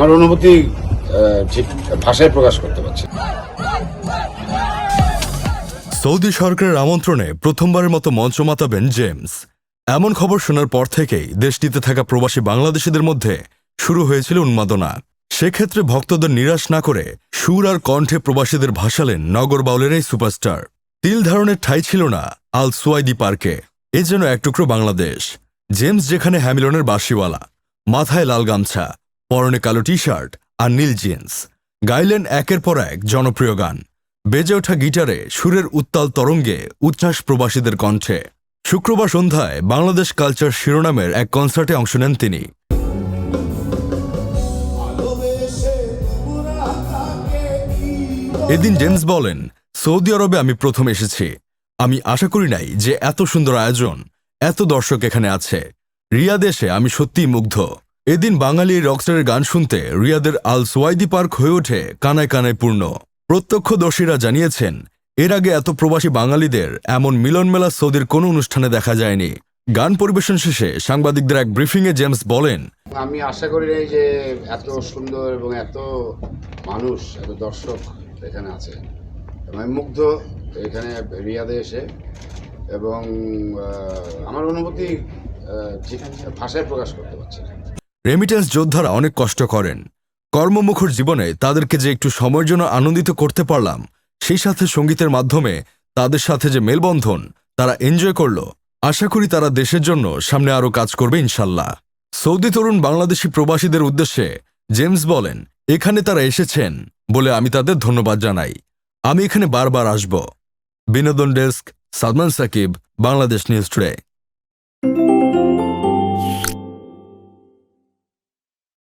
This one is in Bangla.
আমার অনুভূতি ঠিক ভাষায় প্রকাশ করতে পারছি না। সৌদি সরকারের আমন্ত্রণে প্রথমবারের মতো মঞ্চ মাতাবেন জেমস। এমন খবর শোনার পর থেকেই দেশটিতে থাকা প্রবাসী বাংলাদেশিদের মধ্যে শুরু হয়েছিল উন্মাদনা। সেক্ষেত্রে ভক্তদের নিরাশ না করে সুর আর কণ্ঠে প্রবাসীদের ভাসালেন নগর বাউলের এই সুপারস্টার। তিল ধারণের ঠাঁই ছিল না আল সুয়াইদি পার্কে। এ যেন এক টুকরো বাংলাদেশ। জেমস যেখানে হ্যামিলনের বাঁশিওয়ালা, মাথায় লাল গামছা, পরনে কালো টি শার্ট আর নীল জিন্স, গাইলেন একের পর এক জনপ্রিয় গান। বেজে ওঠা গিটারে সুরের উত্তাল তরঙ্গে উচ্ছ্বাস প্রবাসীদের কণ্ঠে। শুক্রবার সন্ধ্যায় বাংলাদেশ কালচার শিরোনামের এক কনসার্টে অংশ নেন তিনি। এদিন জেমস বলেন, সৌদি আরবে আমি প্রথম এসেছি। আমি আশা করি নাই যে এত সুন্দর আয়োজন, এত দর্শক এখানে আছে। রিয়াদ এসে আমি সত্যিই মুগ্ধ। এদিন বাঙালি রকস্টারের গান শুনতে রিয়াদের আল সুয়াইদি পার্ক হয়ে ওঠে কানায় কানায় পূর্ণ। প্রত্যক্ষদর্শীরা জানিয়েছেন, এর আগে এত প্রবাসী বাঙালিদের এমন মিলনমেলা সৌদির কোনো অনুষ্ঠানে দেখা যায়নি। গান পরিবেশন শেষে সাংবাদিকদের এক ব্রিফিংয়ে জেমস বলেন, আমি আশা করি নাই যে এত সুন্দর এবং এত মানুষ, এত দর্শক এখানে আছে। আমি মুগ্ধ এখানে রিয়াদে এসে, এবং আমার অনুভূতি ঠিক ভাষায় প্রকাশ করতে পারছি না। রেমিটেন্স যোদ্ধারা অনেক কষ্ট করেন। কর্মমুখর জীবনে তাদেরকে যে একটু সময়ের জন্য আনন্দিত করতে পারলাম, সেই সাথে সঙ্গীতের মাধ্যমে তাদের সাথে যে মেলবন্ধন তারা এনজয় করল। আশা করি তারা দেশের জন্য সামনে আরও কাজ করবে ইনশাল্লাহ। সৌদি তরুণ বাংলাদেশি প্রবাসীদের উদ্দেশ্যে জেমস বলেন, এখানে তারা এসেছেন বলে আমি তাদের ধন্যবাদ জানাই। আমি এখানে বারবার আসব। বিনোদন desk, Salman Sakib, Bangladesh news today.